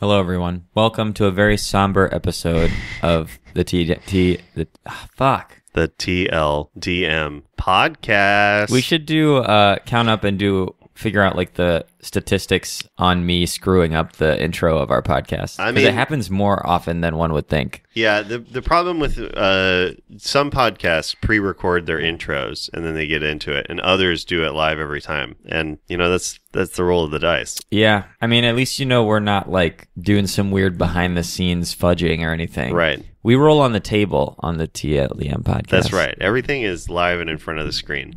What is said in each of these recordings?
Hello, everyone. Welcome to a very somber episode of the The TLDM podcast. We should do count up and figure out like the statistics on me screwing up the intro of our podcast. I mean, it happens more often than one would think. Yeah, the problem with some podcasts pre-record their intros and then they get into it, and others do it live every time. And that's the roll of the dice. Yeah, I mean, at least we're not like doing some weird behind the scenes fudging or anything. Right. We roll on the table on the TLDM podcast. That's right. Everything is live and in front of the screen.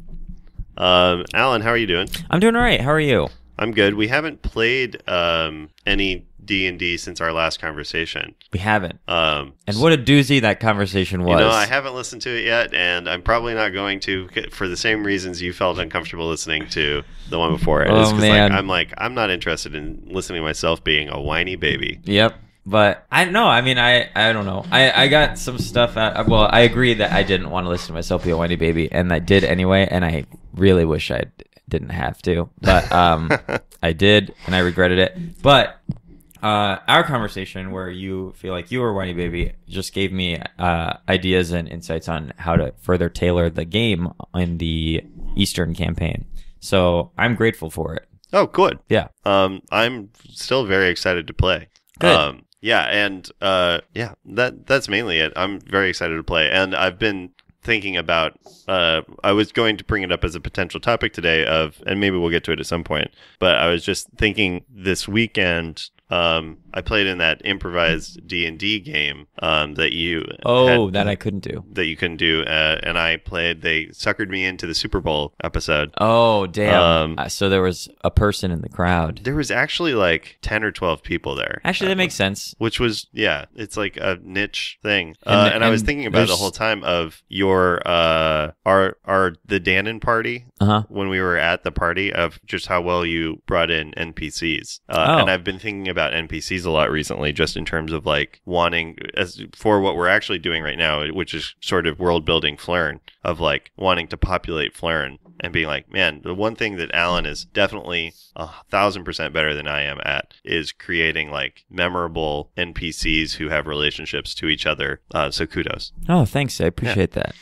Alan, how are you doing? I'm doing all right. How are you? I'm good. We haven't played any D&D since our last conversation. We haven't. And what a doozy that conversation was. I haven't listened to it yet, and I'm probably not going to for the same reasons you felt uncomfortable listening to the one before it. Oh, man. I'm not interested in listening to myself being a whiny baby. Yep. But I don't know. I mean, I don't know. I got some stuff out. Well, I agree that I didn't want to listen to myself be a whiny baby, and I did anyway. And I really wish I didn't have to, but I did, and I regretted it. But our conversation, where you feel like you were a whiny baby, just gave me ideas and insights on how to further tailor the game in the Eastern campaign. So I'm grateful for it. Oh, good. Yeah. I'm still very excited to play. Good. That's mainly it. I'm very excited to play, and I've been thinking about. I was going to bring it up as a potential topic today, and maybe we'll get to it at some point. But I was just thinking this weekend. I played in that improvised D&D game that you that I couldn't do. That you couldn't do, and I played. They suckered me into the Super Bowl episode. Oh, damn. So there was a person in the crowd. There was actually like 10 or 12 people there. Actually, that makes sense. Which was, it's like a niche thing. And I was thinking about it the whole time of your, the Dannon party, when we were at the party, of just how well you brought in NPCs. And I've been thinking about NPCs a lot recently, just in terms of like wanting, as for what we're actually doing right now, which is sort of world building Flern, of like wanting to populate Flern and being like, man, the one thing that Alan is definitely 1,000% better than I am at is creating like memorable NPCs who have relationships to each other. So kudos. Oh, thanks. I appreciate that.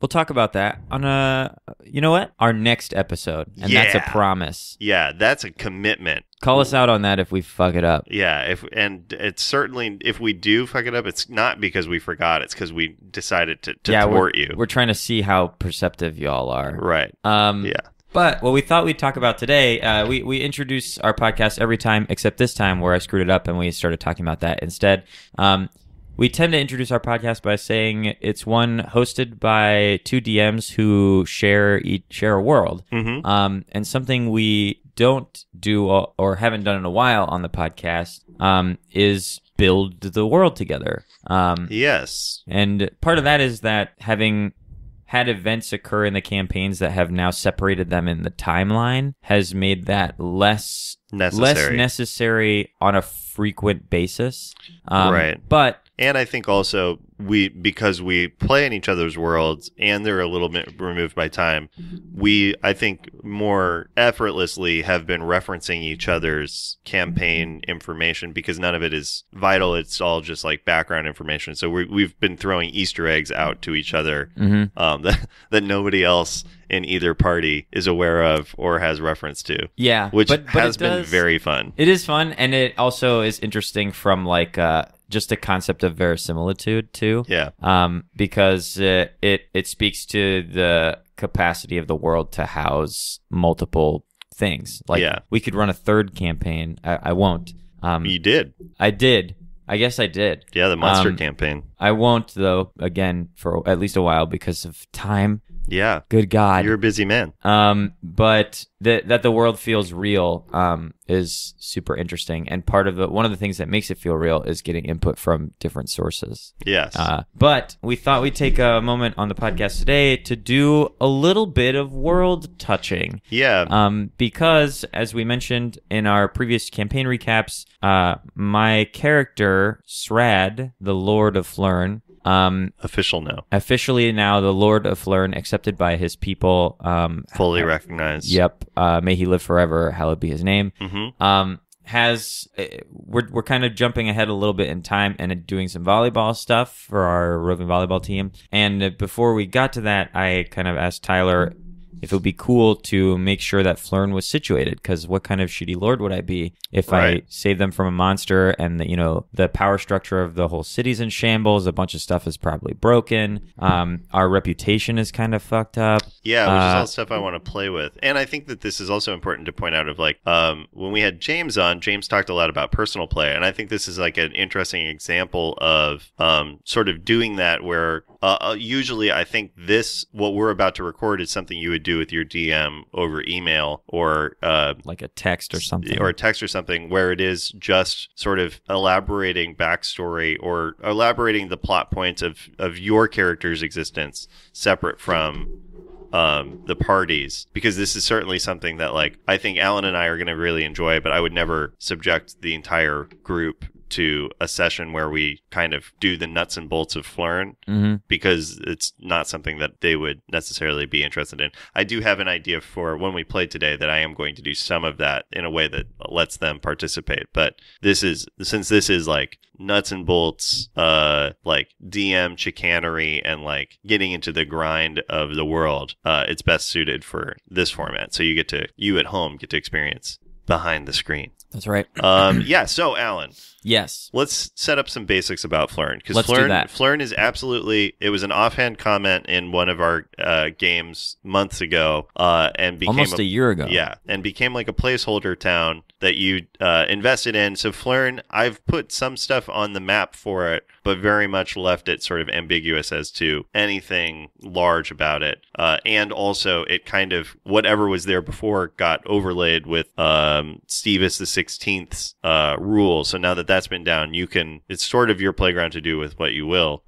We'll talk about that on our next episode. And that's a promise. Yeah, that's a commitment. Call us out on that if we fuck it up. Yeah, it's certainly, if we do fuck it up, it's not because we forgot. It's because we decided to thwart you. We're trying to see how perceptive y'all are. Right. But what we thought we'd talk about today, we introduce our podcast every time, except this time where I screwed it up and we started talking about that instead. We tend to introduce our podcast by saying it's one hosted by two DMs who share a world. Mm-hmm. And something we don't do or haven't done in a while on the podcast is build the world together. Yes. And part of that is that having had events occur in the campaigns that have now separated them in the timeline has made that less necessary on a frequent basis. Right. And I think also because we play in each other's worlds and they're a little bit removed by time, I think more effortlessly have been referencing each other's campaign information because none of it is vital. It's all just like background information. So we've been throwing Easter eggs out to each other that nobody else in either party is aware of or has reference to. Yeah. Which has been very fun. It is fun, and it also is interesting from like just the concept of verisimilitude too. Yeah. Because it speaks to the capacity of the world to house multiple things. Like we could run a third campaign. I won't. You did. I did. I guess I did. Yeah, the monster campaign. I won't though, again, for at least a while because of time. Yeah. Good God. You're a busy man. But that the world feels real is super interesting. And one of the things that makes it feel real is getting input from different sources. Yes. But we thought we'd take a moment on the podcast today to do a little bit of world touching. Yeah. Because, as we mentioned in our previous campaign recaps, my character, Srad, the Lord of Flern, Officially now the Lord of Flern, accepted by his people. Fully recognized. Yep. May he live forever. Hallowed be his name. Mm-hmm. has we're kind of jumping ahead a little bit in time and doing some volleyball stuff for our roving volleyball team. And before we got to that, I kind of asked Tyler if it would be cool to make sure that Flern was situated, because what kind of shitty lord would I be if I saved them from a monster and the power structure of the whole city's in shambles, a bunch of stuff is probably broken, our reputation is kind of fucked up. Yeah, which is all stuff I want to play with. And I think that this is also important to point out of like, when we had James on, James talked a lot about personal play, and I think this is like an interesting example of sort of doing that where usually I think what we're about to record is something you would do with your DM over email or like a text or something. Or a text or something where it is just sort of elaborating backstory or elaborating the plot points of your character's existence separate from the parties, because this is certainly something that like I think Alan and I are going to really enjoy, but I would never subject the entire group to a session where we kind of do the nuts and bolts of Flern, because it's not something that they would necessarily be interested in. I do have an idea for when we play today that I am going to do some of that in a way that lets them participate. But since this is like nuts and bolts, like DM chicanery and like getting into the grind of the world, it's best suited for this format. So you at home get to experience behind the screen. That's right. Yeah. So, Alan. Yes. Let's set up some basics about Flern, because Flern is absolutely. It was an offhand comment in one of our games months ago, and became almost a year ago. Yeah, and became like a placeholder town that you invested in. So Flern, I've put some stuff on the map for it, but very much left it sort of ambiguous as to anything large about it. And also, it kind of whatever was there before got overlaid with Stevus the 16th's rules. So now that that's been down, it's sort of your playground to do with what you will.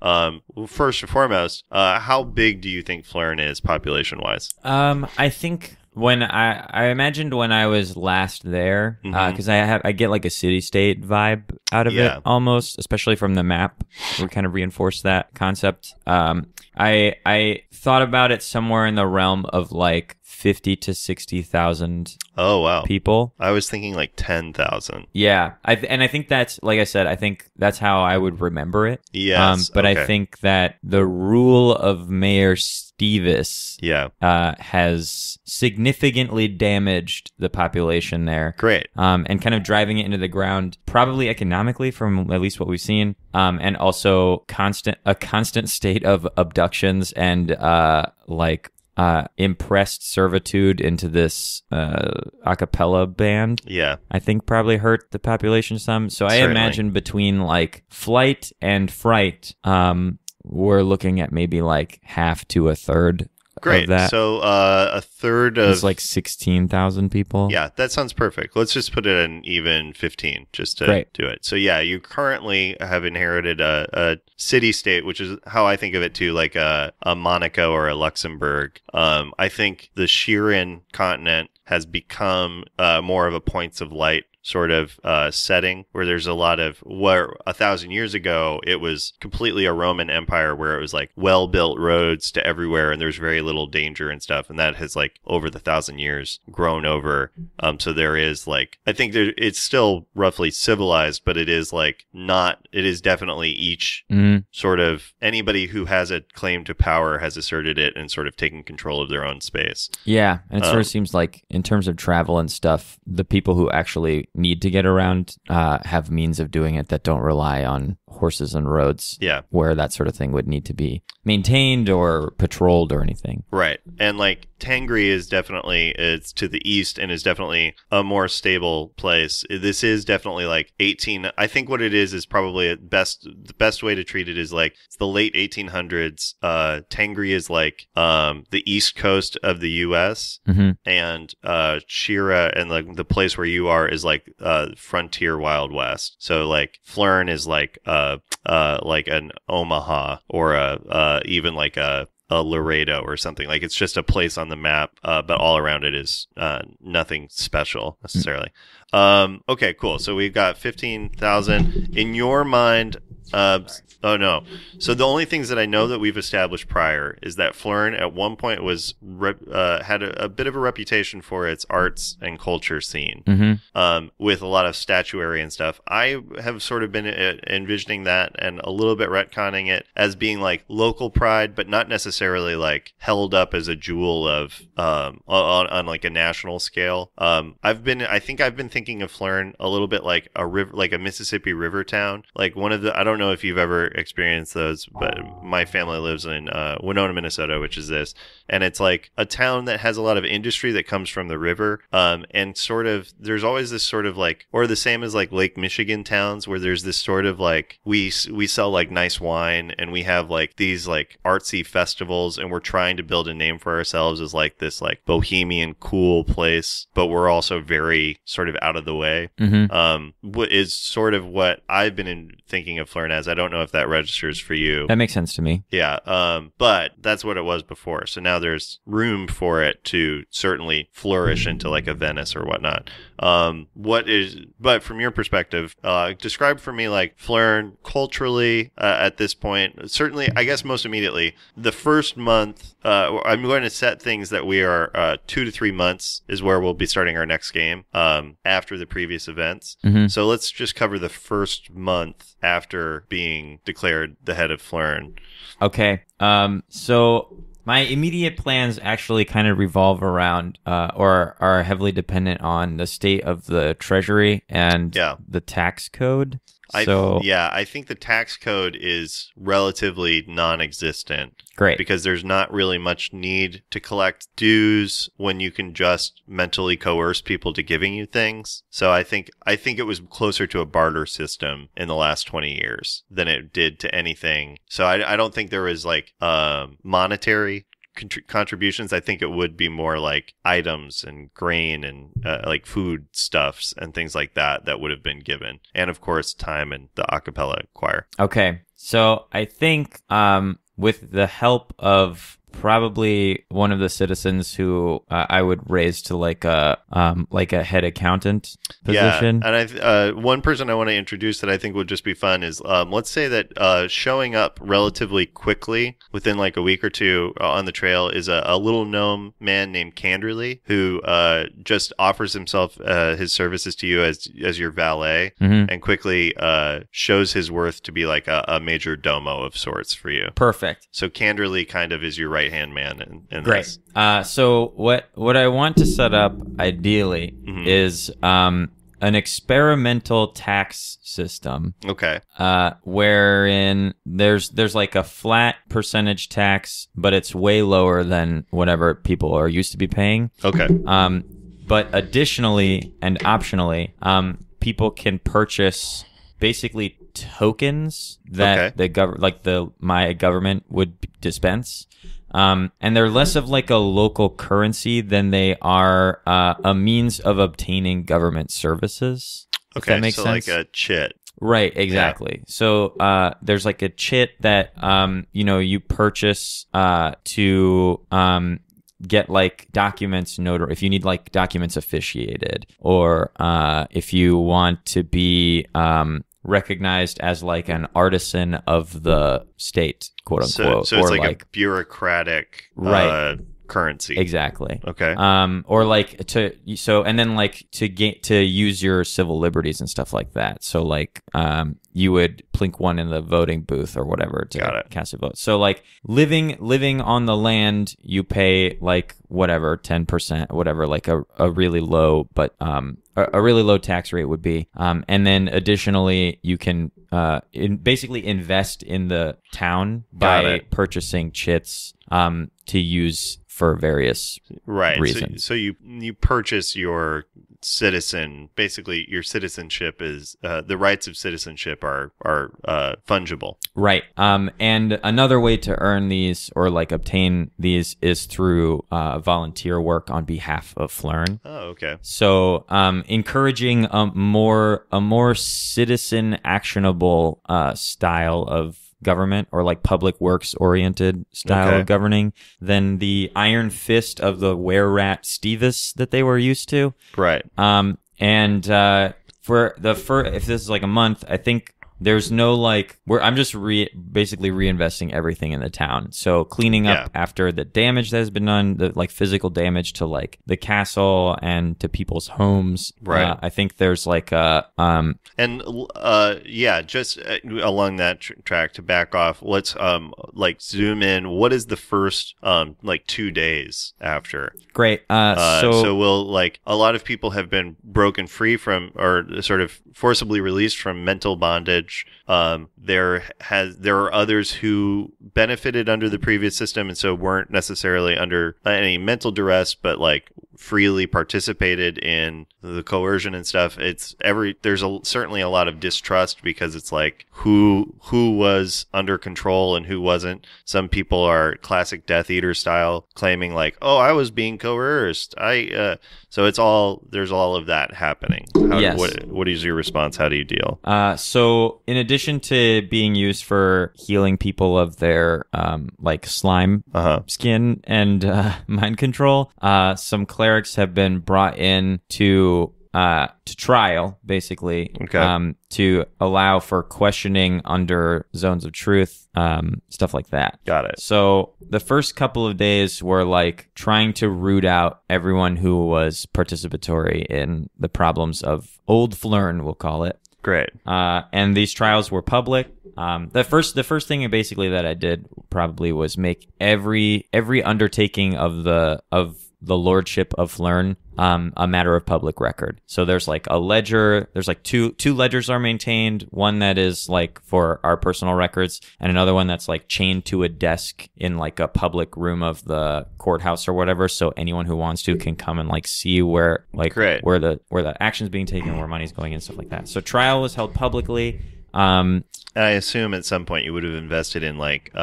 First and foremost, how big do you think Flern is population wise? I think when I imagined when I was last there, because I get like a city-state vibe out of it almost, especially from the map. We kind of reinforce that concept. I thought about it somewhere in the realm of like 50 to 60,000. Oh wow, people. I was thinking like 10,000. Yeah, and I think that's, like I said, I think that's how I would remember it. Yes, but okay. I think that the rule of Mayor Stevus has significantly damaged the population there. Great. And kind of driving it into the ground, probably economically from at least what we've seen, and also a constant state of abductions and impressed servitude into this a cappella band. Yeah. I think probably hurt the population some. So I imagine between like flight and fright, we're looking at maybe like half to a third. Great. Of that. So a third of... It's like 16,000 people. Yeah, that sounds perfect. Let's just put it in even 15 just to do it. So yeah, you currently have inherited a city-state, which is how I think of it too, like a Monaco or a Luxembourg. I think the Shirin continent has become more of a points of light sort of setting, where there's a lot of where 1,000 years ago it was completely a Roman Empire where it was like well-built roads to everywhere and there's very little danger and stuff, and that has like over the 1,000 years grown over. So there is like, I think it's still roughly civilized, but it is like not, it is definitely each sort of, anybody who has a claim to power has asserted it and sort of taken control of their own space. Yeah, and it sort of seems like in terms of travel and stuff, the people who actually need to get around have means of doing it that don't rely on horses and roads, where that sort of thing would need to be maintained or patrolled or anything. Right. And like Tangri is definitely, it's to the east and is definitely a more stable place. This is definitely like 18. I think what it is probably the best way to treat it is like it's the late 1800s. Tangri is like the east coast of the US, and Shira and like the place where you are is like frontier Wild West. So like Flern is like an Omaha or even like a Laredo or something. Like it's just a place on the map, but all around it is nothing special necessarily. Okay, cool. So we've got 15,000 in your mind. Oh no. So the only things that I know that we've established prior is that Flern at one point was had a bit of a reputation for its arts and culture scene, with a lot of statuary and stuff. I have sort of been envisioning that and a little bit retconning it as being like local pride, but not necessarily like held up as a jewel of on like a national scale. I think I've been thinking of Flern a little bit like a river, like a Mississippi River town, like one of the. I don't know if you've ever experienced those, but my family lives in Winona, Minnesota, which is this, and it's like a town that has a lot of industry that comes from the river, and sort of there's always this sort of like, or the same as like Lake Michigan towns, where there's this sort of like we sell like nice wine and we have like these like artsy festivals, and we're trying to build a name for ourselves as like this like bohemian cool place, but we're also very sort of out of the way. Is sort of what I've been thinking of Flern as. I don't know if that registers for you. That makes sense to me. Yeah. But that's what it was before. So now there's room for it to certainly flourish into like a Venice or whatnot. But from your perspective, describe for me like Flern culturally at this point. Certainly, I guess most immediately, the first month, I'm going to set things that we are 2 to 3 months is where we'll be starting our next game after the previous events. So let's just cover the first month after being declared the head of Flern. Okay. So my immediate plans actually kind of revolve around or are heavily dependent on the state of the treasury and the tax code. I think the tax code is relatively non-existent. Great. Because there's not really much need to collect dues when you can just mentally coerce people to giving you things. So I think it was closer to a barter system in the last 20 years than it did to anything. So I don't think there was like monetary contributions. I think it would be more like items and grain and like food stuffs and things like that would have been given, and of course time and the a cappella choir. Okay, so I think with the help of probably one of the citizens who I would raise to like a head accountant position. Yeah, and one person I want to introduce that I think would just be fun is let's say that showing up relatively quickly within like a week or two on the trail is a little gnome man named Canderly who just offers himself his services to you as your valet and quickly shows his worth to be like a major domo of sorts for you. Perfect. So Canderly kind of is your right-hand man in Great. this. So what I want to set up ideally is an experimental tax system. Okay. Wherein there's like a flat percentage tax, but it's way lower than whatever people are used to be paying. Okay. But additionally and optionally, people can purchase basically tokens that my government would dispense. And they're less of like a local currency than they are a means of obtaining government services. Okay, that makes so sense? like a chit. Right, exactly. Yeah. So there's like a chit that you purchase to get like documents if you need like documents officiated, or if you want to be recognized as like an artisan of the state, quote unquote. So it's like a bureaucratic currency. Exactly. Okay. Or like to use your civil liberties and stuff like that. So like you would plink one in the voting booth or whatever to cast a vote. So like living on the land, you pay like whatever 10%, whatever, like a really low, but a really low tax rate would be. And then additionally, you can basically invest in the town by purchasing chits to use for various reasons. So you purchase your citizen. Basically, your citizenship is the rights of citizenship are fungible. Right. And another way to earn these or like obtain these is through volunteer work on behalf of Flern. Oh, okay. So encouraging a more citizen actionable style of government, or like public works oriented style of governing, than the iron fist of the were-rat Stevis that they were used to. Right. And if this is like a month, I think there's no like I'm just basically reinvesting everything in the town. So cleaning up after the damage that has been done, the like physical damage to like the castle and to people's homes. Right. I think there's like a just along that track to back off. Let's like zoom in. What is the first like 2 days after? Great. So we'll like a lot of people have been broken free from or sort of forcibly released from mental bondage. There are others who benefited under the previous system and so weren't necessarily under any mental duress, but like freely participated in the coercion and stuff. There's certainly a lot of distrust because it's like who was under control and who wasn't. Some people are classic Death Eater style, claiming like, oh, I was being coerced. So there's all of that happening. Yes. What is your response? How do you deal? So in addition to being used for healing people of their like slime skin and mind control, some clerics have been brought in to trial, basically, to allow for questioning under zones of truth, stuff like that. Got it. So the first couple of days were like trying to root out everyone who was participatory in the problems of Old Flern, we'll call it. Great. And these trials were public. The first thing basically that I did probably was make every undertaking of the lordship of Flern a matter of public record. So there's like a ledger, there's like two ledgers are maintained, one that is like for our personal records and another one that's like chained to a desk in like a public room of the courthouse or whatever, so anyone who wants to can come and like see where the action's being taken, where money's going and stuff like that. So trial was held publicly. And I assume at some point you would have invested in like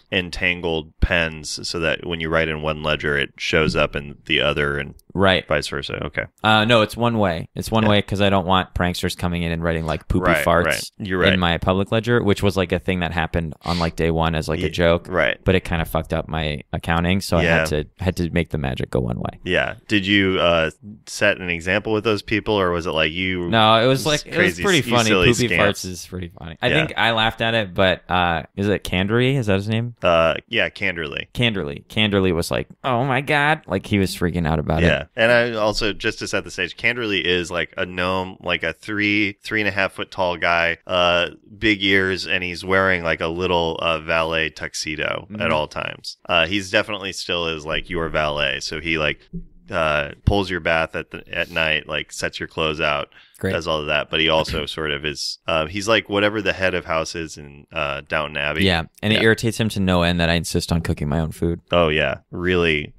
entangled pens so that when you write in one ledger it shows up in the other and vice versa. Okay. No, it's one way. It's one way because I don't want pranksters coming in and writing like poopy farts in my public ledger, which was like a thing that happened on like day one as like a joke. Right. But it kind of fucked up my accounting, so I had to make the magic go one way. Yeah. Did you set an example with those people, or was it like you? No, it was like crazy, it was pretty funny. Poopy scamps. farts is pretty funny. I think I laughed at it, but is it Candery? Is that his name? Yeah, Canderly. Canderly was like, oh my god, like he was freaking out about it. And I also, just to set the stage, Canderly is like a gnome, like a 3.5 foot tall guy, big ears, and he's wearing like a little valet tuxedo at all times. He's definitely still is like your valet, so he like pulls your bath at night, like sets your clothes out. Great. Does all of that, but he also sort of is he's like whatever the head of house is in Downton Abbey. Yeah, and it irritates him to no end that I insist on cooking my own food. Oh yeah, really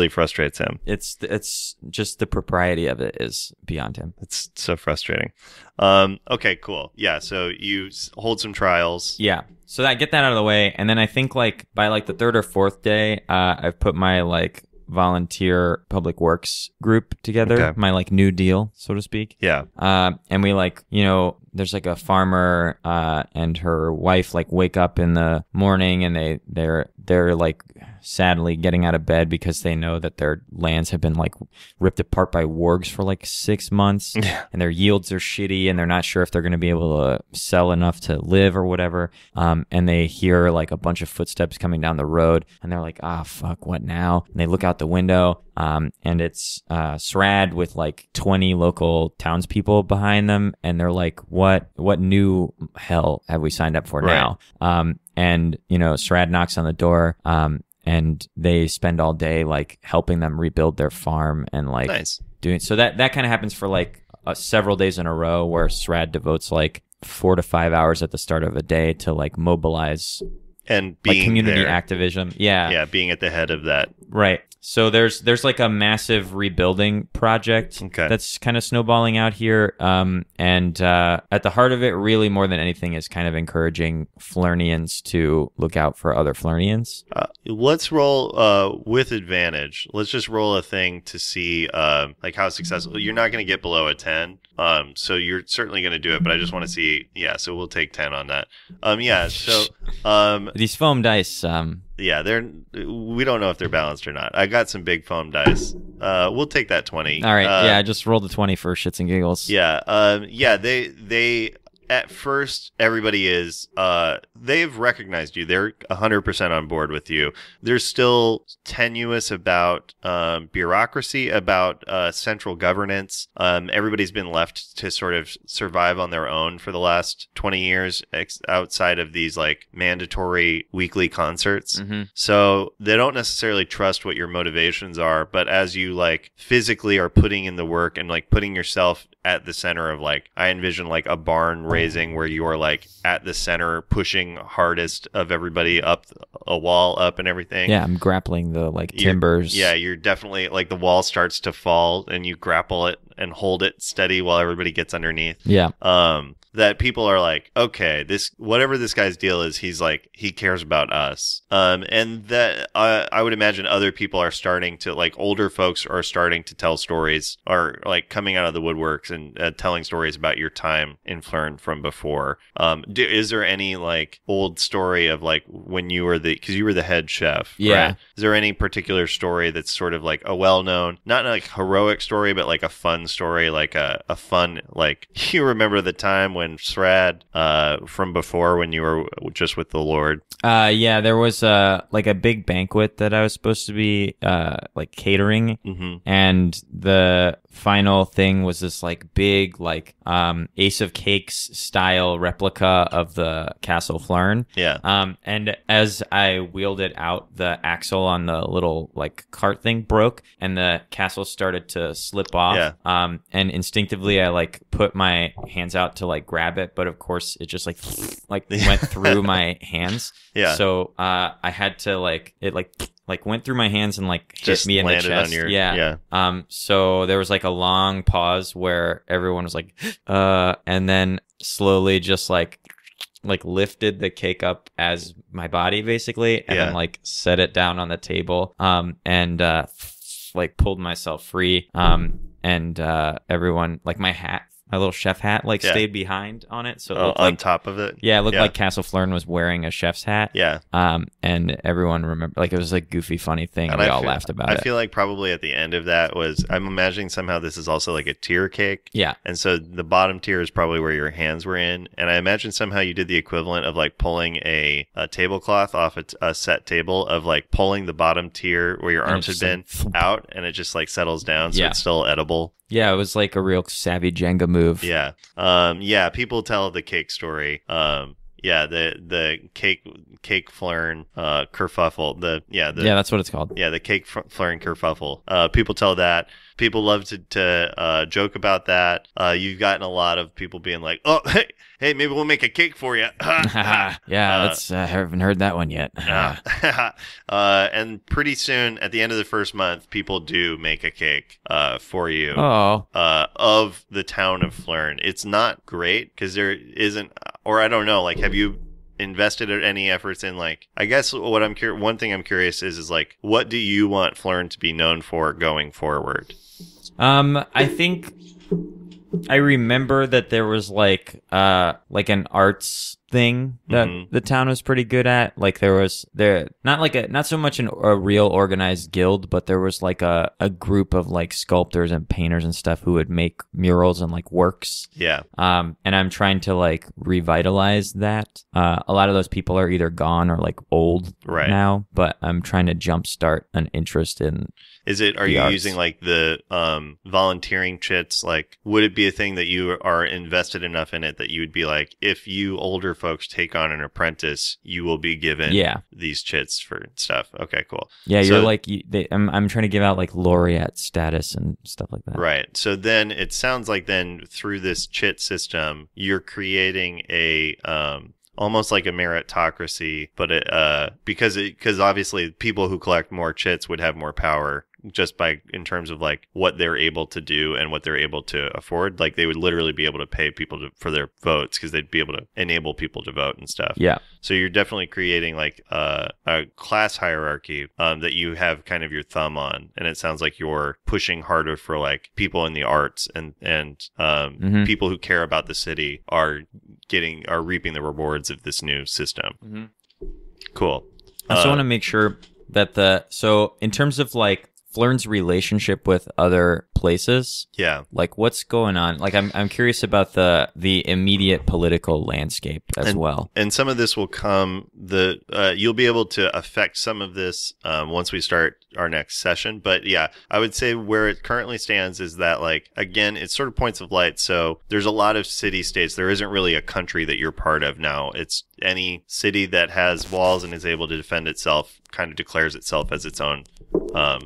frustrates him. It's just the propriety of it is beyond him. It's so frustrating. Okay, cool. Yeah, so you hold some trials. Yeah, so I get that out of the way, and then I think like by like the third or fourth day, I've put my like volunteer public works group together, my like new deal, so to speak. And we like, there's like a farmer and her wife like wake up in the morning and they're like sadly getting out of bed because they know that their lands have been like ripped apart by wargs for like 6 months and their yields are shitty and they're not sure if they're going to be able to sell enough to live or whatever. And they hear like a bunch of footsteps coming down the road and they're like, fuck, what now? And they look out the window and it's Srad with like 20 local townspeople behind them, and they're like, what new hell have we signed up for now? And Srad knocks on the door and they spend all day like helping them rebuild their farm and like doing so that kind of happens for like several days in a row, where Srad devotes like 4 to 5 hours at the start of a day to like mobilize and being like community there. Activism. Being at the head of that. Right. So there's like a massive rebuilding project that's kind of snowballing out here. And at the heart of it, really more than anything, is kind of encouraging Flernians to look out for other Flernians. Let's roll with advantage. Let's just roll a thing to see like how successful. You're not going to get below a 10. So you're certainly going to do it, but I just want to see. Yeah, so we'll take 10 on that. So these foam dice. Yeah, we don't know if they're balanced or not. I got some big foam dice. We'll take that 20. All right. I just rolled a 20 for shits and giggles. They at first everybody is, they've recognized you. They're 100% on board with you. There's still tenuous about bureaucracy, about central governance. Everybody's been left to sort of survive on their own for the last 20 years outside of these like mandatory weekly concerts. So they don't necessarily trust what your motivations are, but as you like physically are putting in the work and like putting yourself at the center of like, I envision like a barn raising where you are like at the center pushing hardest of everybody up a wall up and everything. Yeah, I'm grappling the like timbers. You're definitely like the wall starts to fall and you grapple it and hold it steady while everybody gets underneath. Yeah. That people are like, okay, this whatever this guy's deal is, he's like, he cares about us. And that I would imagine other people are starting to like, older folks are starting to tell stories, or like coming out of the woodworks and telling stories about your time in Flern from before. Is there any like old story of like when you were because you were the head chef? Yeah. Right? Is there any particular story that's sort of like a well-known, not like heroic story, but like a fun story, like a fun, like you remember the time when Srad from before when you were just with the Lord? Yeah, there was like a big banquet that I was supposed to be like catering, and the final thing was this like big like Ace of Cakes style replica of the Castle Flern. Yeah. And as I wheeled it out, the axle on the little like cart thing broke, and the castle started to slip off. Yeah. And instinctively I like put my hands out to like grab it, but of course it just like went through my hands. Yeah. So I had to like it like went through my hands and like hit just me in the chest. On your, yeah. So there was like a long pause where everyone was like, and then slowly just like lifted the cake up as my body basically, and then like set it down on the table, and like pulled myself free, and everyone, like my little chef hat stayed behind on it, so it looked on top of it. Yeah, it looked like Castle Flern was wearing a chef's hat. Yeah. And everyone remembered, like, it was like goofy, funny thing, and we all laughed about it. I feel like probably at the end of that I'm imagining somehow this is also like a tier cake. Yeah. And so the bottom tier is probably where your hands were in, and I imagine somehow you did the equivalent of like pulling a tablecloth off a set table, of like pulling the bottom tier where your arms had been out, and it just like settles down, so it's still edible. Yeah, it was like a real savvy Jenga move. Yeah. People tell the cake story. The cake Flern kerfuffle. Yeah, that's what it's called. Yeah, the cake Flern kerfuffle. People tell that. People love to joke about that. You've gotten a lot of people being like, "Oh, hey, maybe we'll make a cake for you." Yeah, I haven't heard that one yet. And pretty soon, at the end of the first month, people do make a cake for you. Oh. Of the town of Flern. It's not great because there isn't, or I don't know. Like, have you invested any efforts in, like, I guess one thing I'm curious is like, what do you want Flern to be known for going forward? I think I remember that there was like an arts thing that the town was pretty good at. Like there not so much a real organized guild, but there was like a group of like sculptors and painters and stuff who would make murals and like works. Yeah. And I'm trying to like revitalize that. A lot of those people are either gone or like old now, but I'm trying to jumpstart an interest in. Are you using like the volunteering chits? Like, would it be a thing that you are invested enough in it that you would be like, if you older folks take on an apprentice, you will be given these chits for stuff? Okay, cool. Yeah, so, you're like, I'm trying to give out like laureate status and stuff like that. Right. So then it sounds like then through this chit system, you're creating a almost like a meritocracy, but because obviously people who collect more chits would have more power, just in terms of like what they're able to do and what they're able to afford. Like they would literally be able to pay people for their votes because they'd be able to enable people to vote and stuff. Yeah. So you're definitely creating like a class hierarchy that you have kind of your thumb on, and it sounds like you're pushing harder for like people in the arts and people who care about the city are reaping the rewards of this new system. Cool. I also want to make sure that so in terms of like Flern's relationship with other places. Yeah. Like, what's going on? Like, I'm curious about the immediate political landscape as well. And some of this will come, you'll be able to affect some of this once we start our next session. But yeah, I would say where it currently stands is that, like, again, it's sort of points of light. So there's a lot of city-states. There isn't really a country that you're part of now. It's any city that has walls and is able to defend itself kind of declares itself as its own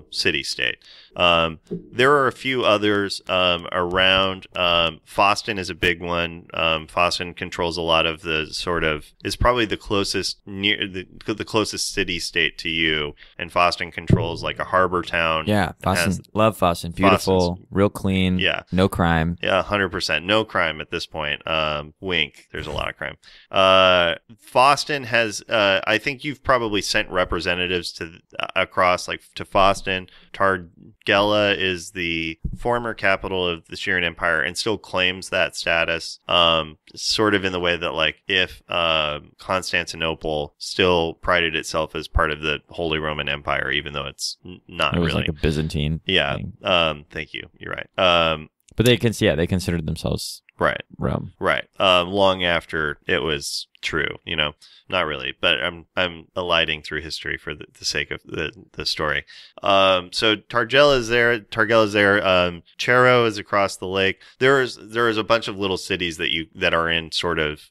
city-state. There are a few others around. Foston is a big one. Foston controls a lot of the sort of is probably the closest the closest city-state to you, and Foston controls like a harbor town. Yeah, Foston. Love Foston. Beautiful, Foston's, real clean. Yeah, no crime. Yeah, 100%. No crime at this point. Wink. There's a lot of crime. Foston has. I think you've probably sent representatives across to Foston. Targella is the former capital of the Syrian Empire and still claims that status, sort of in the way that, like, if Constantinople still prided itself as part of the Holy Roman Empire, even though it's not really. It was like a Byzantine thing. Thank you. You're right. But they considered themselves Rome. Right. Long after it was true, not really, but I'm eliding through history for the sake of the story. So Targella is there. Chero is across the lake. There is a bunch of little cities that are in sort of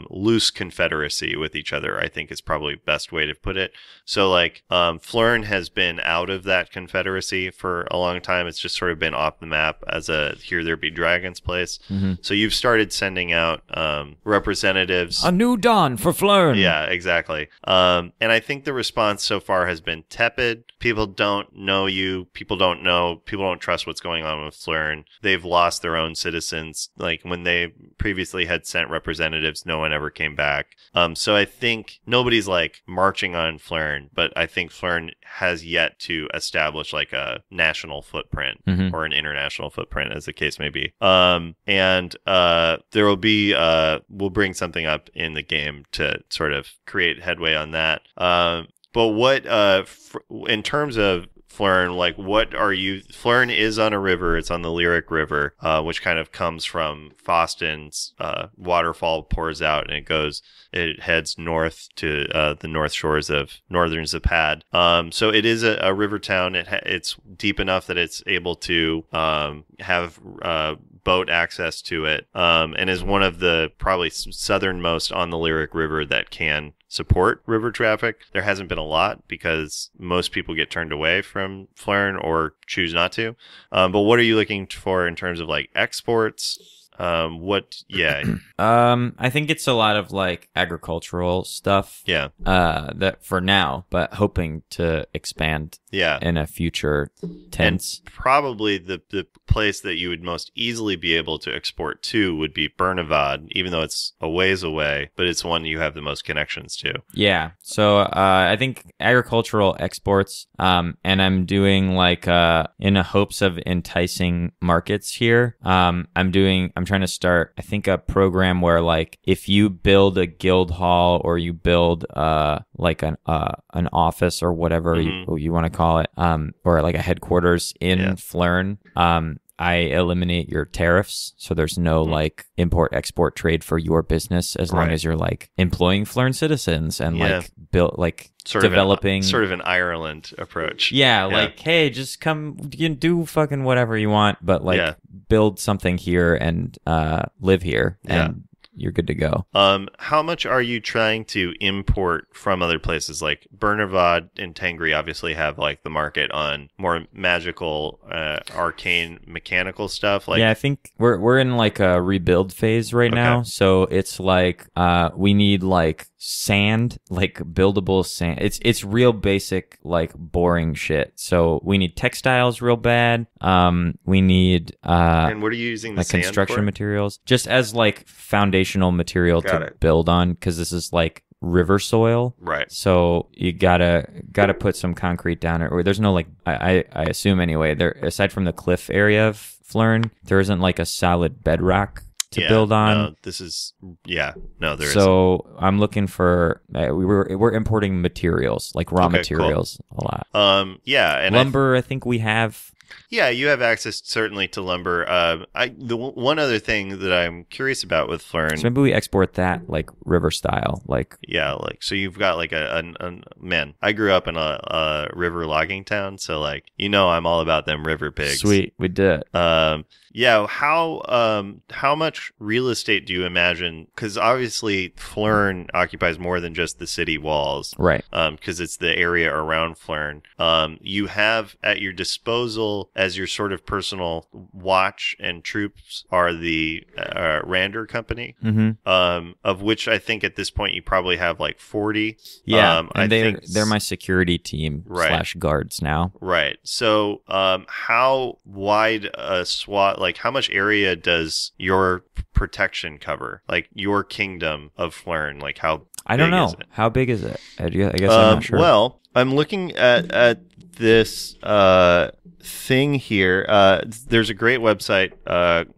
loose confederacy with each other, I think is probably best way to put it. So like Flern has been out of that confederacy for a long time. It's just sort of been off the map as a here there be dragons place. Mm-hmm. So you've started sending out representatives. A new dawn for Flern. Yeah, exactly. And I think the response so far has been tepid. People don't know you. People don't trust what's going on with Flern. They've lost their own citizens. Like when they previously had sent representatives, no one ever came back. So I think nobody's like marching on Flern, but I think Flern has yet to establish like a national footprint or an international footprint, as the case may be. And there will be, we'll bring something up in the game to sort of create headway on that. But what, in terms of Flern, like Flern is on a river. It's on the Lyric River, which kind of comes from Foston's, waterfall pours out and it heads north to, the north shores of northern Zapad. So it is a river town. It's deep enough that it's able to, have, boat access to it, and is one of the probably southernmost on the Lyric River that can support river traffic. There hasn't been a lot because most people get turned away from Flern or choose not to. But what are you looking for in terms of like exports? I think it's a lot of like agricultural stuff. Yeah. That for now, but hoping to expand. Yeah. In a future tense. And probably the place that you would most easily be able to export to would be Bernavad, even though it's a ways away, but it's one you have the most connections to. Yeah. So I think agricultural exports, and I'm doing like in the hopes of enticing markets here. I'm trying to start, I think, a program where like if you build a guild hall or you build like an office or whatever you want to call it, or like a headquarters in Flern, I eliminate your tariffs, so there's no like import-export trade for your business as long as you're like employing Flern citizens and like build like developing sort of an Ireland approach. Yeah, like hey, just come, you can do fucking whatever you want, but like build something here and live here and you're good to go. How much are you trying to import from other places? Like Bernavad and Tengri obviously have like the market on more magical, arcane, mechanical stuff. Like, yeah, I think we're in like a rebuild phase right now. So it's like we need like sand, like buildable sand. It's real basic, like boring shit. So we need textiles real bad. We need and what are you using the like sand construction for? Materials, just as like foundational material to build on, because this is like river soil, right? So you gotta put some concrete down, or there's no like I assume anyway, there aside from the cliff area of Flern, there isn't like a solid bedrock to build on. No, this is no, there so isn't. I'm looking for we're importing materials, like raw materials, a lot. And lumber. I think we have. Yeah, you have access certainly to lumber. The one other thing that I'm curious about with Flern. So maybe we export that like river style, like so you've got like man. I grew up in a river logging town, so like I'm all about them river pigs. Sweet, we did. How much real estate do you imagine? Because obviously Flern occupies more than just the city walls, right? Because it's the area around Flern. You have at your disposal as your sort of personal watch and troops are the Rander Company, of which I think at this point you probably have like 40. Yeah, and they're my security team / guards now. Right. So how wide a swath, like how much area does your protection cover? Like your kingdom of Flern, like how I don't know. How big is it? I guess I'm not sure. Well, I'm looking at this thing here. There's a great website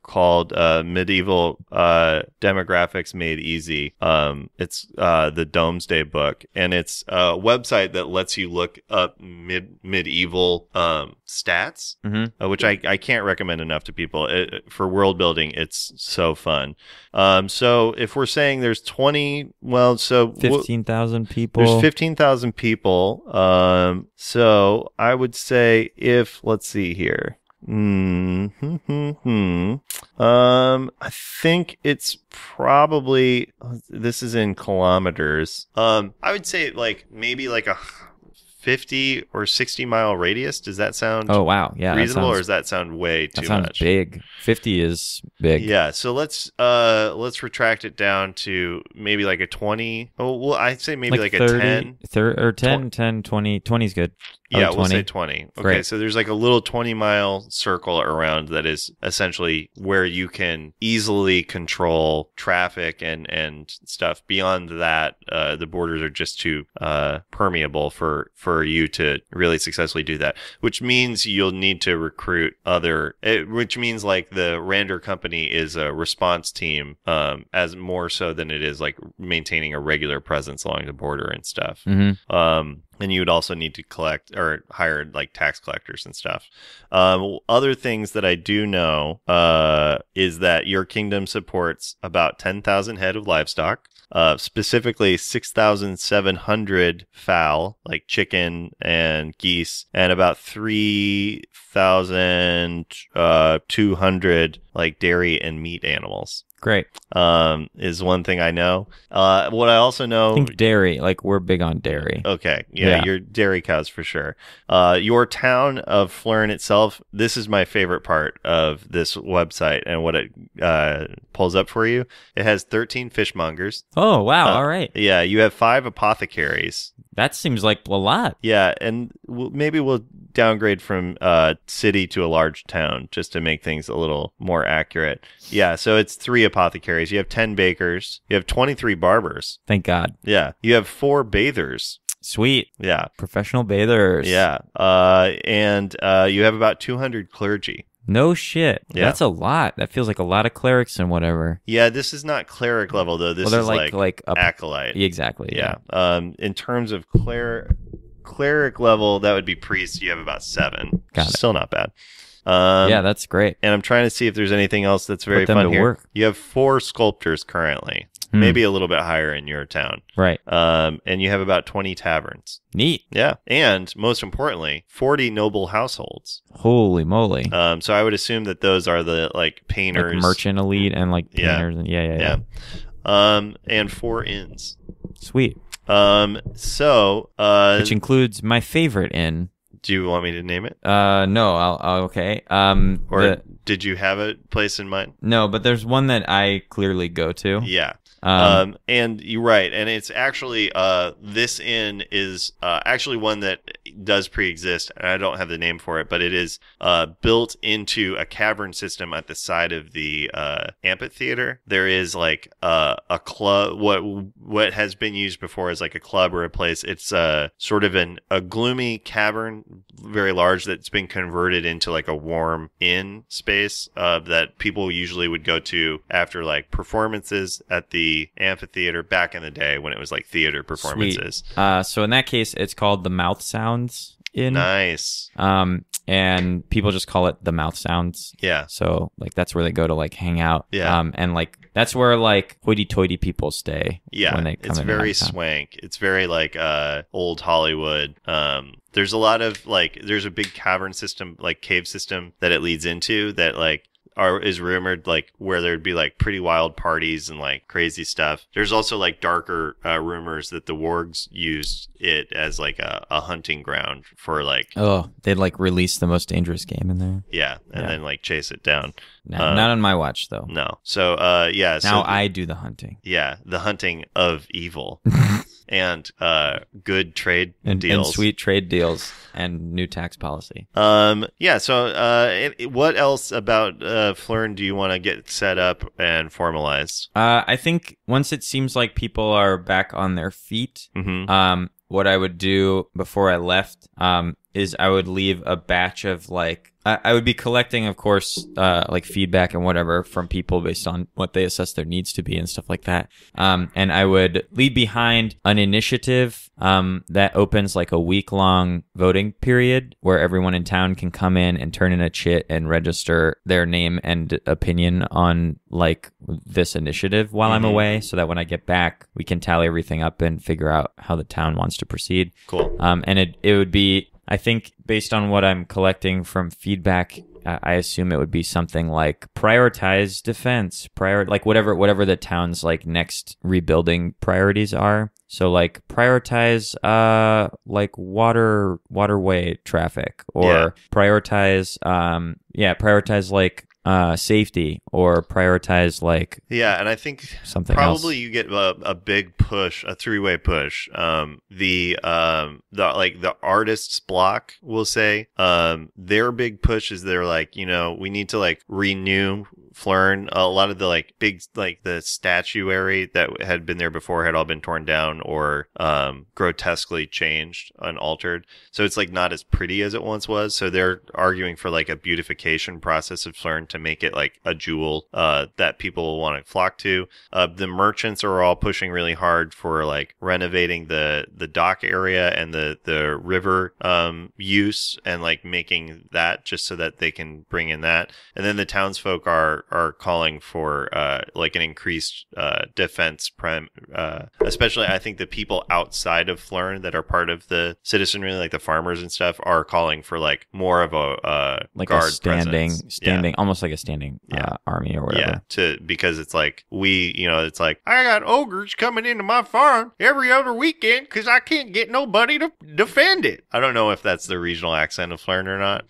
called Medieval Demographics Made Easy. It's the Domesday Book, and it's a website that lets you look up medieval stats, which I can't recommend enough to people. For world building, it's so fun. So if we're saying there's 15,000 people. There's 15,000 people. So I would say let's see here. I think it's probably, this is in kilometers. I would say like maybe like a 50 or 60 mile radius. Does that sound reasonable, or does that sound way too much? That sounds big. 50 is big. Yeah, so let's retract it down to maybe like a 20. Oh, well, I'd say maybe like 30, a 10. 10, 20. 20 is good. Yeah, we'll say 20. Okay, great. So there's like a little 20-mile circle around that is essentially where you can easily control traffic and stuff. Beyond that, the borders are just too permeable for you to really successfully do that, which means you'll need to recruit which means like the Rander Company is a response team as more so than it is like maintaining a regular presence along the border and stuff. And you would also need to collect or hire like tax collectors and stuff. Other things that I do know is that your kingdom supports about 10,000 head of livestock. Specifically 6,700 fowl, like chicken and geese, and about 3,200 like dairy and meat animals. Great. Is one thing I know. What I also know... I think dairy, like we're big on dairy. Okay. Yeah, you're dairy cows for sure. Your town of Flern itself, this is my favorite part of this website and what it pulls up for you. It has 13 fishmongers. Oh, wow. All right. Yeah, you have 5 apothecaries. That seems like a lot. Yeah, and maybe we'll downgrade from city to a large town just to make things a little more accurate. Yeah, so it's 3 apothecaries. You have 10 bakers. You have 23 barbers. Thank God. Yeah. You have 4 bathers. Sweet. Yeah. Professional bathers. Yeah. And you have about 200 clergy. No shit. Yeah. That's a lot. That feels like a lot of clerics and whatever. Yeah, this is not cleric level, though. This is like acolyte. Exactly. Yeah. In terms of cleric level, that would be priest. You have about 7. Got it. Still not bad. Yeah, that's great. And I'm trying to see if there's anything else that's very fun here. Work. You have 4 sculptors currently. Maybe a little bit higher in your town. Right. And you have about 20 taverns. Neat. Yeah. And most importantly, 40 noble households. Holy moly. So I would assume that those are the like painters. Like merchant elite and like painters. Yeah. And 4 inns. Sweet. So which includes my favorite inn. Do you want me to name it? No, I'll okay. Did you have a place in mind? No, but there's one that I clearly go to. Yeah. And you're right. And it's actually, this inn is actually one that does pre-exist, and I don't have the name for it, but it is built into a cavern system at the side of the amphitheater. There is like a club, what has been used before as like a club or a place. It's sort of a gloomy cavern, very large, that's been converted into like a warm inn space that people usually would go to after like performances at the amphitheater back in the day when it was like theater performances. Sweet. So in that case, it's called the Mouth Sounds Inn. Nice. And people just call it the Mouth Sounds. Yeah. So like that's where they go to like hang out. Yeah. And like that's where like hoity-toity people stay. Yeah. When they come it's very swank. It's very like old Hollywood. There's a lot of like there's a big cavern system, like cave system that it leads into that like is rumored like where there'd be like pretty wild parties and like crazy stuff. There's also like darker rumors that the wargs used it as like a hunting ground for like they'd like release the most dangerous game in there. Yeah, and then like chase it down. Not on my watch though. No. So yeah. Now I do the hunting. Yeah, the hunting of evil. And good trade deals. And sweet trade deals and new tax policy. Yeah, so what else about Flern do you want to get set up and formalized? I think once it seems like people are back on their feet, what I would do before I left is I would leave a batch of like I would be collecting, of course, like feedback and whatever from people based on what they assess their needs to be and stuff like that. And I would leave behind an initiative that opens like a week-long voting period where everyone in town can come in and turn in a chit and register their name and opinion on like this initiative while I'm away, so that when I get back, we can tally everything up and figure out how the town wants to proceed. Cool. And it would be, I think, based on what I'm collecting from feedback, I assume it would be something like prioritize defense, like whatever the town's like next rebuilding priorities are. So like prioritize like waterway traffic, or prioritize like safety, or prioritize like and I think something probably else. You get a big push, a three-way push. The artists block will say their big push is they're like, you know, we need to like renew Flern. A lot of the like big like the statuary that had been there before had all been torn down or grotesquely changed, unaltered. So it's like not as pretty as it once was. So they're arguing for like a beautification process of Flern to make it like a jewel that people will want to flock to. The merchants are all pushing really hard for like renovating the dock area and the river use, and like making that just so that they can bring in that. And then the townsfolk are calling for like an increased defense especially I think the people outside of Flern that are part of the citizenry, like the farmers and stuff, are calling for like more of a like guard a standing presence. Almost like a standing army or whatever. Because it's like it's like I got ogres coming into my farm every other weekend because I can't get nobody to defend it. I don't know if that's the regional accent of Flern or not.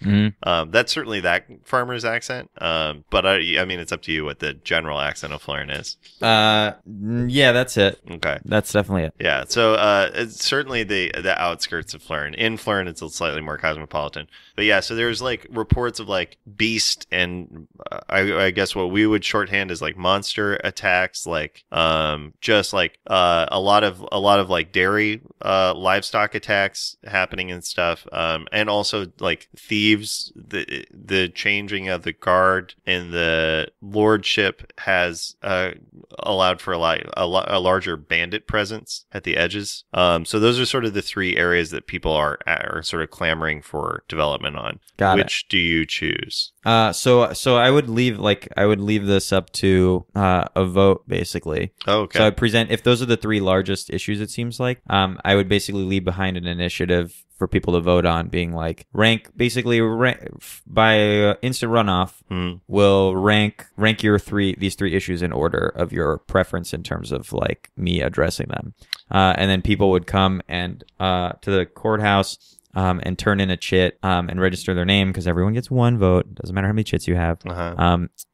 That's certainly that farmer's accent. But I mean, it's up to you what the general accent of Flern is. Yeah, that's it. Okay, that's definitely it. Yeah, so it's certainly the outskirts of Flern. In Flern, it's slightly more cosmopolitan. But yeah, so there's like reports of like beast and I guess what we would shorthand as like monster attacks, like just like a lot of like dairy livestock attacks happening and stuff, and also like thieves. The changing of the guard and the lordship has allowed for a larger bandit presence at the edges. So those are sort of the three areas that people are sort of clamoring for development on. Which do you choose? So I would leave this up to a vote, basically. Okay. So I present, if those are the three largest issues, it seems like, I would basically leave behind an initiative for people to vote on, being like rank by instant runoff. Will rank these three issues in order of your preference in terms of like me addressing them, and then people would come and to the courthouse. and turn in a chit and register their name, because everyone gets one vote. Doesn't matter how many chits you have.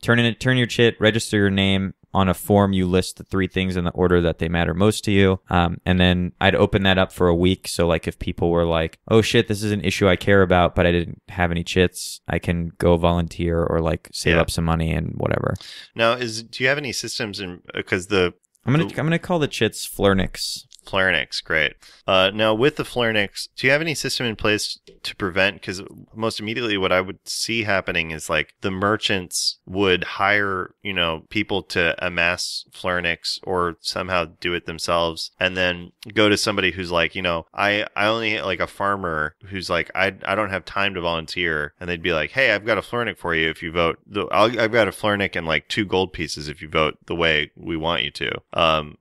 Turn your chit, register your name. On a form, you list the 3 things in the order that they matter most to you. And then I'd open that up for a week. So like if people were like, oh shit, this is an issue I care about, but I didn't have any chits, I can go volunteer or like save up some money and whatever. Now, do you have any systems in, because I'm gonna call the chits Flernix. Flernix, great. Now, with the Flernix, do you have any system in place to prevent? Because most immediately, what I would see happening is like the merchants would hire, people to amass Flernix or somehow do it themselves, and then go to somebody who's like, I only like a farmer who's like, I don't have time to volunteer, and they'd be like, hey, I've got a Flernix for you if you vote. I've got a Flernix and like 2 gold pieces if you vote the way we want you to.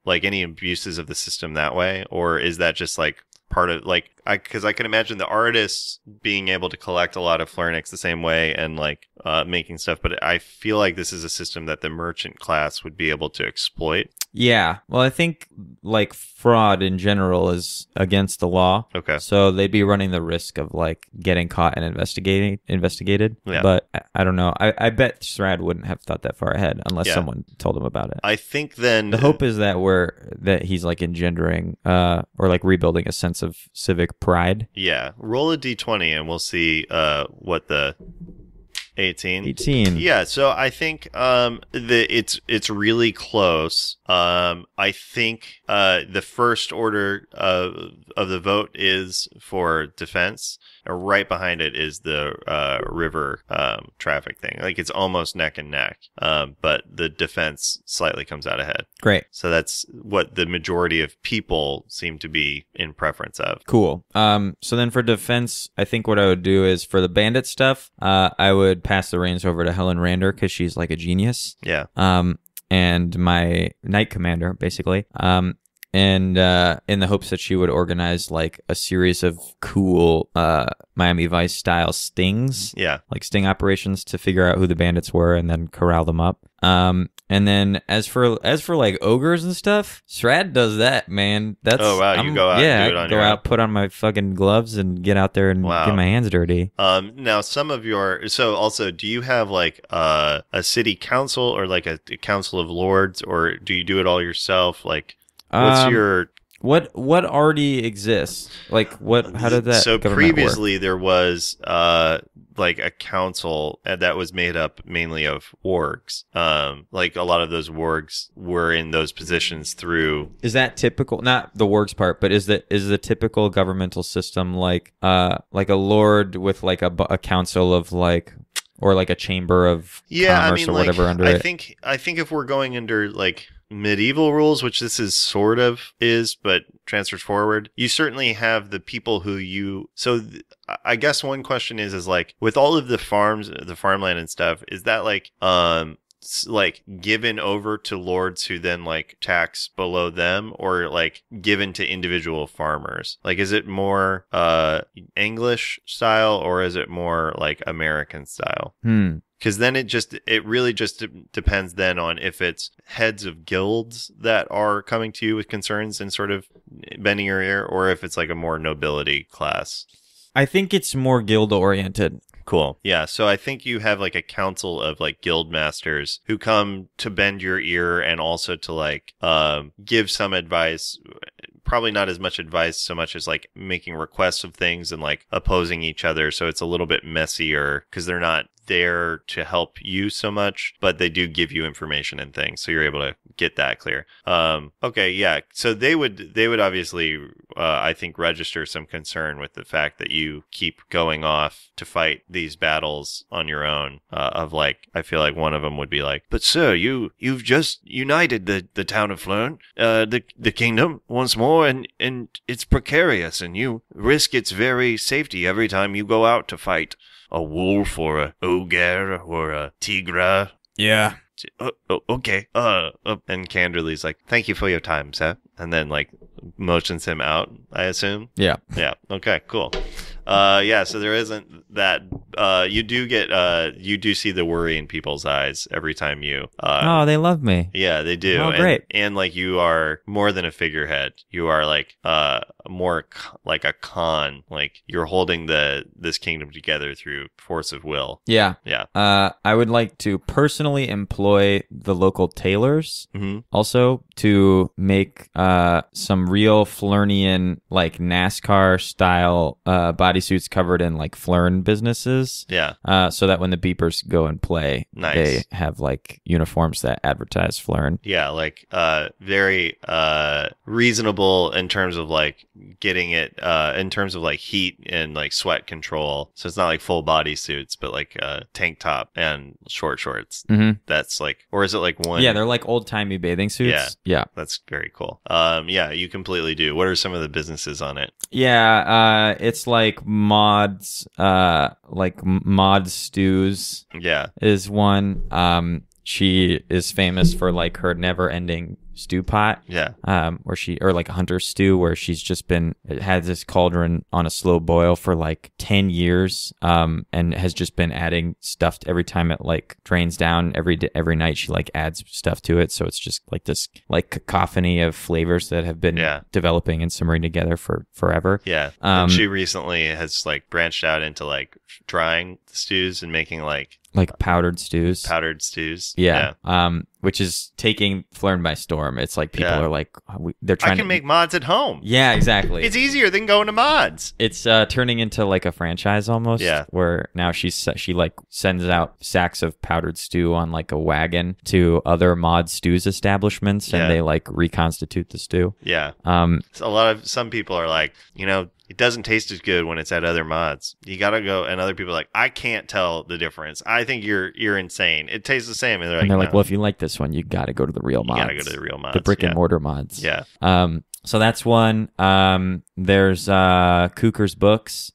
Like any abuses of the system that way, or is that just like part of like, because I can imagine the artists being able to collect a lot of Flernix the same way and like making stuff, but I feel like this is a system that the merchant class would be able to exploit. Yeah. Well, I think like fraud in general is against the law. Okay. So they'd be running the risk of like getting caught and investigated. Yeah. But I don't know. I bet Srad wouldn't have thought that far ahead unless someone told him about it. I think then the hope is that he's like engendering or like rebuilding a sense of civic pride. Yeah. Roll a d20 and we'll see what the 18. Yeah, so I think it's really close. I think the first order of the vote is for defense. Right behind it is the river traffic thing. Like it's almost neck and neck, but the defense slightly comes out ahead. Great. So that's what the majority of people seem to be in preference of. Cool. So then for defense, I think what I would do is for the bandit stuff, I would pass the reins over to Helen Rander because she's like a genius. Yeah. And my knight commander, basically. And in the hopes that she would organize like a series of cool Miami Vice style stings, like sting operations to figure out who the bandits were and then corral them up. And then as for like ogres and stuff, Srad does that, man. That's you go out, and do it on your own. Put on my fucking gloves and get out there and get my hands dirty. Now some of also, do you have like a city council or like a council of lords, or do you do it all yourself? Like, what's your what already exists? Like how did that? So previously work? There was like a council that was made up mainly of wargs. Like a lot of those wargs were in those positions through. Is that typical? Not the wargs part, but is the typical governmental system like a lord with like a council of like, or like a chamber of commerce or whatever under it? I think if we're going under like medieval rules, which this is sort of is, but transfers forward, you certainly have the people who I guess one question is like, with all of the farmland and stuff, is that like given over to lords who then like tax below them, or like given to individual farmers? Like, is it more English style, or is it more like American style? Because then it really just depends then on if it's heads of guilds that are coming to you with concerns and sort of bending your ear, or if it's like a more nobility class. I think it's more guild oriented. Cool. Yeah. So I think you have like a council of like guild masters who come to bend your ear and also to like give some advice. Probably not as much advice so much as like making requests of things and like opposing each other. So it's a little bit messier because they're not there to help you so much, but they do give you information and things. So you're able to get that clear. Okay. Yeah. So they would obviously, I think, register some concern with the fact that you keep going off to fight these battles on your own. Of like, I feel like one of them would be like, but sir, you've just united the town of Flern, the kingdom once more, and it's precarious, and you risk its very safety every time you go out to fight a wolf or a ogre or a tigra. Yeah. Okay. And Canderly's like, thank you for your time, sir. And then like motions him out, I assume. Yeah. Yeah. Okay, cool. Yeah, so there isn't that. You do see the worry in people's eyes every time you. Oh, they love me. Yeah, they do. Oh, great. And like you are more than a figurehead. You are like more like a Khan. Like you're holding this kingdom together through force of will. Yeah. Yeah. I would like to personally employ the local tailors also to make some real Flernian, like NASCAR style bodysuits covered in like Flern businesses. Yeah. So that when the beepers go and play, they have like uniforms that advertise Flern. Yeah, like very reasonable in terms of like getting it in terms of like heat and like sweat control. So it's not like full body suits, but like tank top and short shorts. That's like, or is it like one? Yeah, they're like old timey bathing suits. Yeah, that's very cool. Yeah, you completely do. What are some of the businesses on it? Yeah, it's like mods, like mod stews. Yeah, is one. She is famous for like her never-ending stew pot. Yeah. Or like a hunter stew where she's just had this cauldron on a slow boil for like 10 years, and has just been adding stuff every time it like drains down. Every night she like adds stuff to it, so it's just like this like cacophony of flavors that have been developing and simmering together for forever. Yeah. And she recently has like branched out into like drying the stews and making like powdered stews. Yeah. Which is taking Flern by storm. It's like people are like, they're trying. I can make mods at home. Yeah, exactly. It's easier than going to mods. It's turning into like a franchise almost. Yeah. Where now she like sends out sacks of powdered stew on like a wagon to other mod stews establishments, and they like reconstitute the stew. Yeah. Some people are like, it doesn't taste as good when it's at other mods. You gotta go, and other people are like, I can't tell the difference. I think you're insane. It tastes the same, and they're like, well, if you like this one, you gotta go to the real mods. You gotta go to the real mods, the brick and mortar mods. Yeah. So that's one. There's Cooker's Books.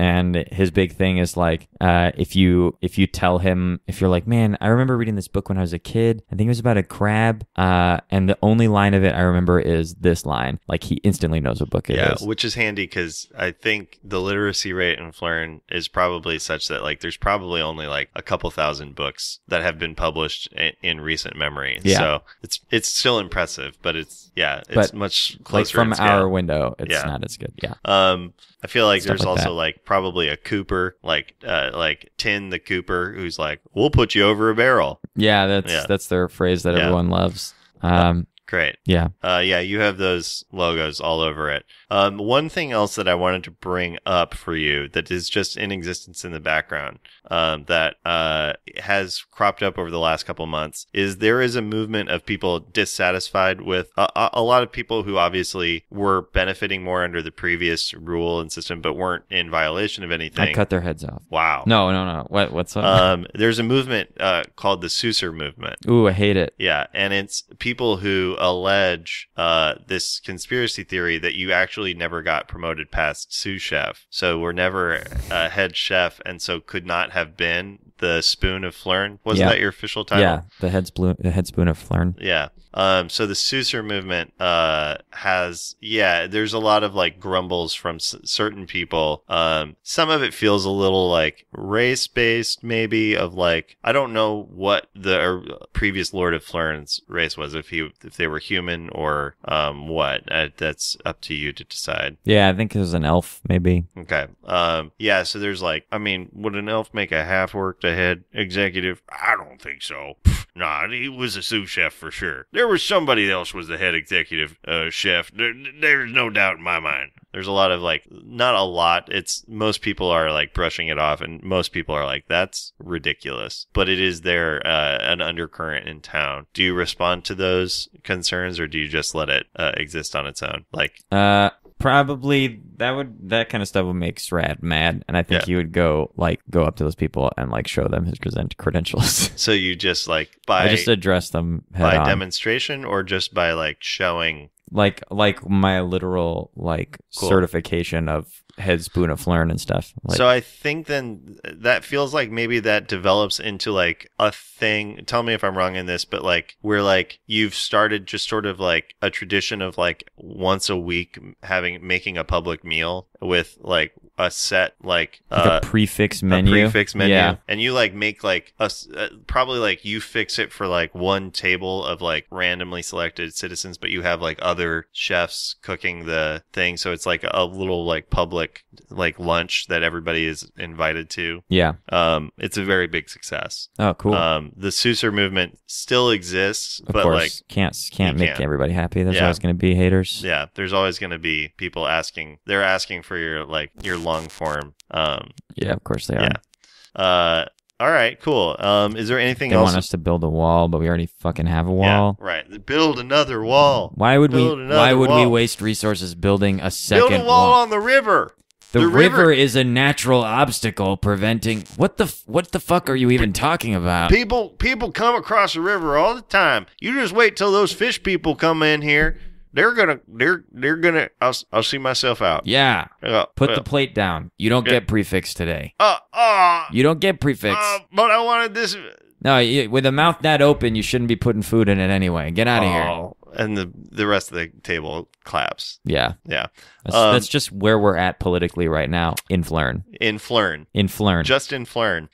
And his big thing is like, if you tell him, if you're like, man, I remember reading this book when I was a kid. I think it was about a crab. And the only line of it I remember is this line. Like he instantly knows what book it is. Yeah, which is handy because I think the literacy rate in Flern is probably such that like there's probably only like a couple thousand books that have been published in recent memory. Yeah. So it's still impressive, but it's much closer. Like from our window, it's not as good. Yeah. I feel like there's also like probably a Cooper, like Tin the Cooper, who's like, we'll put you over a barrel. Yeah, that's their phrase that everyone loves. Great. Yeah. You have those logos all over it. One thing else that I wanted to bring up for you that is just in existence in the background, that has cropped up over the last couple months is there is a movement of people dissatisfied with a lot of people who obviously were benefiting more under the previous rule and system, but weren't in violation of anything. I'd cut their heads off. Wow. No. What's up? There's a movement called the Susser movement. Ooh, I hate it. Yeah. And it's people who allege this conspiracy theory that you actually never got promoted past sous chef, so were never a head chef, and so could not have been the spoon of Flern. Wasn't that your official title? Yeah, the head spoon of Flern. Yeah. So the Susser movement has, there's a lot of like grumbles from certain people. Some of it feels a little like race based, maybe, of like, I don't know what the previous Lord of Flern's race was, if they were human or what. That's up to you to decide. Yeah, I think it was an elf, maybe. Okay. So there's like, I mean, would an elf make a half-worked head executive? I don't think so. Nah, he was a sous chef for sure. There was somebody else was the head executive chef. There's no doubt in my mind. There's a lot of like, not a lot. It's most people are like brushing it off, and most people are like, that's ridiculous. But it is there an undercurrent in town. Do you respond to those concerns, or do you just let it exist on its own? Like, probably that kind of stuff would make Srad mad, and I think he would go up to those people and like show them his credentials. So you just like I just address them head on. Demonstration, or just by like showing like my literal like certification of head spoon of Flern and stuff. Like, so I think then that feels like maybe that develops into like a thing. Tell me if I'm wrong in this, but like where like you've started just sort of like a tradition of like once a week making a public meal with like a set like a prefix menu. Yeah. And you like make like probably like you fix it for like one table of like randomly selected citizens, but you have like other chefs cooking the thing, so it's like a little like public like lunch that everybody is invited to. Yeah. It's a very big success. Oh, cool. The Susser movement still exists, of but course, like can't make everybody happy. There's always going to be haters. Yeah, there's always going to be people asking. They're asking for your long form. Yeah, of course they are. Yeah. All right, cool. Is there anything else? They else? want us to build a wall, but we already fucking have a wall. Yeah, right. Build another wall. Why would we waste resources building a second Build a wall on the river. The river is a natural obstacle preventing... What the fuck are you even talking about? People come across the river all the time. You just wait till those fish people come in here. They're gonna. I'll see myself out. Yeah. Put the plate down. You don't get prefix today. You don't get prefix. But I wanted this. No, with a mouth that open, you shouldn't be putting food in it anyway. Get out of here. And the rest of the table claps. Yeah. Yeah. That's just where we're at politically right now in Flern. In Flern. Just in Flern.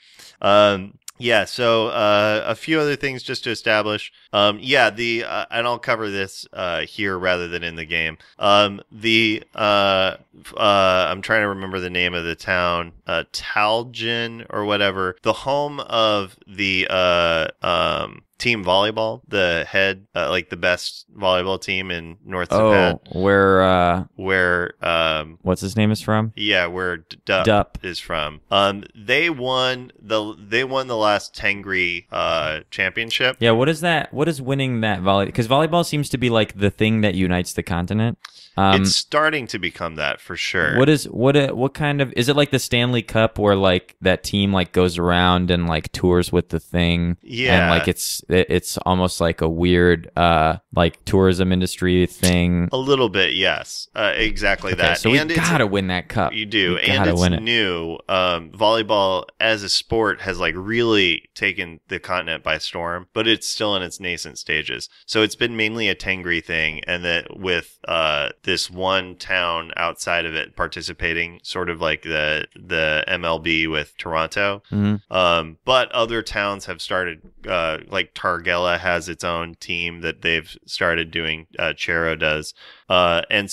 Yeah, so a few other things just to establish. And I'll cover this here rather than in the game. I'm trying to remember the name of the town, Talgin or whatever. The home of the team volleyball, the head, like the best volleyball team in North Japan. Where what's his name is from? Yeah, where Dup is from. They won the last Tengri championship. Yeah, what is that? What is winning that volley? Because volleyball seems to be like the thing that unites the continent. It's starting to become that for sure. What kind of, is it like the Stanley Cup where like that team like goes around and like tours with the thing? Yeah. And like it's almost like a weird like tourism industry thing. A little bit, yes. Exactly that. So we gotta win that cup. You do. And it's new. Volleyball as a sport has like really taken the continent by storm, but it's still in its nascent stages. So it's been mainly a Tengri thing, and that with this one town outside of it participating, sort of like the MLB with Toronto. Mm-hmm. But other towns have started, like Targela has its own team that they've started doing. Chero does. And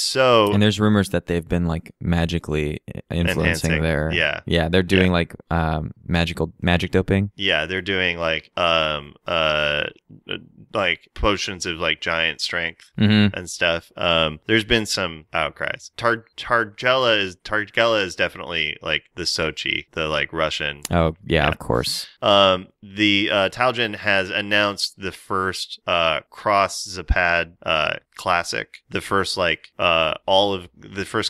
there's rumors that they've been like magically influencing their... Yeah, they're doing like magic doping. Yeah, they're doing like potions of like giant strength and stuff. There's been some outcries. Targela is definitely like the Sochi, the like Russian. Oh yeah, of course. The Talgin has announced the first cross Zapad classic, the first first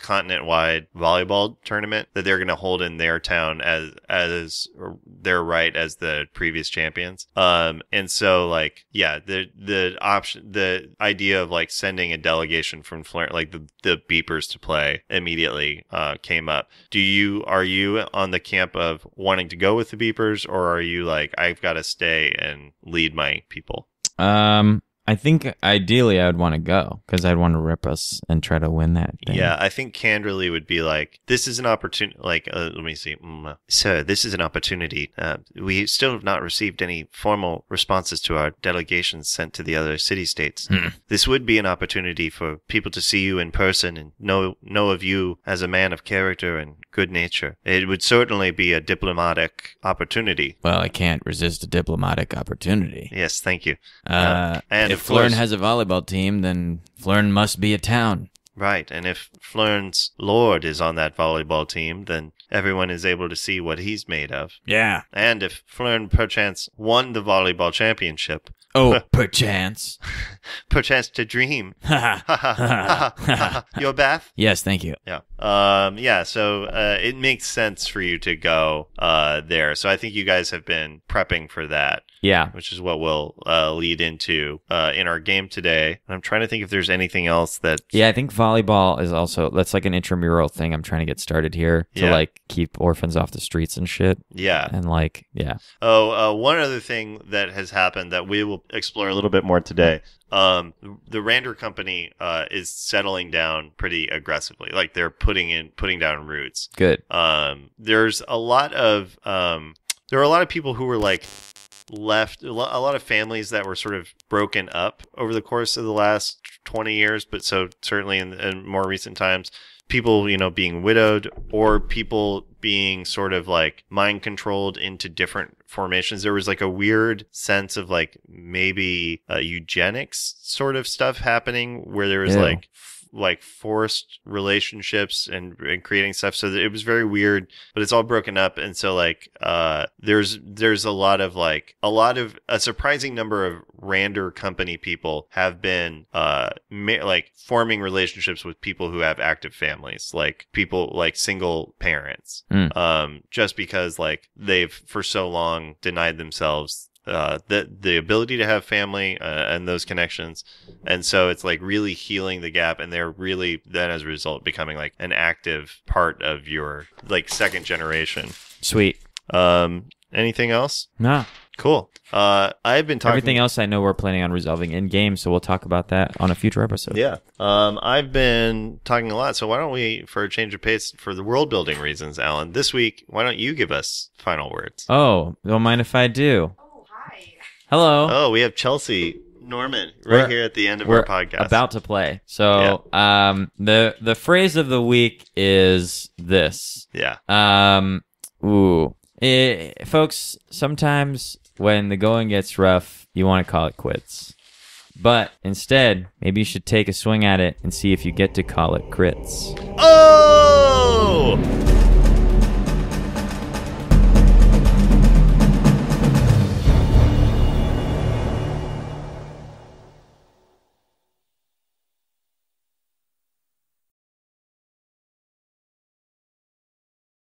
continent-wide volleyball tournament that they're going to hold in their town as their right as the previous champions. And so like, yeah, the idea of like sending a delegation from Flern, like the Beepers to play immediately came up. Are you on the camp of wanting to go with the Beepers, or are you like, I've got to stay and lead my people? I think ideally I would want to go because I'd want to rip us and try to win that thing. Yeah, I think Canderley would be like, this is an opportunity, like, let me see. So this is an opportunity. We still have not received any formal responses to our delegations sent to the other city-states. This would be an opportunity for people to see you in person and know of you as a man of character and good nature. It would certainly be a diplomatic opportunity. Well, I can't resist a diplomatic opportunity. Yes, thank you. And if Flern has a volleyball team, then Flern must be a town. Right, and if Flern's lord is on that volleyball team, then everyone is able to see what he's made of. Yeah. And if Flern perchance won the volleyball championship... Oh, perchance. perchance to dream. Your bath? Yes, thank you. Yeah. So it makes sense for you to go there. So I think you guys have been prepping for that. Yeah. Which is what we'll lead into in our game today. I'm trying to think if there's anything else that... Yeah, I think volleyball is also... That's like an intramural thing I'm trying to get started here to like keep orphans off the streets and shit. Yeah. And like, yeah. Oh, one other thing that has happened that we will explore a little bit more today. The Rander company is settling down pretty aggressively. Like they're putting down roots. Good. There's a lot of there are a lot of people who were like left, a lot of families that were sort of broken up over the course of the last 20 years, but so certainly in more recent times, people, being widowed or people being sort of like mind controlled into different formations. There was like a weird sense of like maybe eugenics sort of stuff happening where there was like forced relationships and creating stuff. So it was very weird, but it's all broken up. And so like, there's a surprising number of Rander company people have been, like forming relationships with people who have active families, like people like single parents, just because like they've for so long denied themselves the ability to have family and those connections, and so it's like really healing the gap, and they're really then as a result becoming like an active part of your like second generation. Sweet. Anything else? Nah. Cool. I've been talking... Everything else I know we're planning on resolving in-game, so we'll talk about that on a future episode. Yeah. I've been talking a lot, so why don't we, for a change of pace, for the world-building reasons, Alan, this week, why don't you give us final words? Oh, don't mind if I do. Oh, hi. Hello. Oh, we have Chelsea Norman here at the end of our podcast. About to play. So, the phrase of the week is this. Yeah. Folks, sometimes when the going gets rough, you want to call it quits. But instead, maybe you should take a swing at it and see if you get to call it crits. Oh!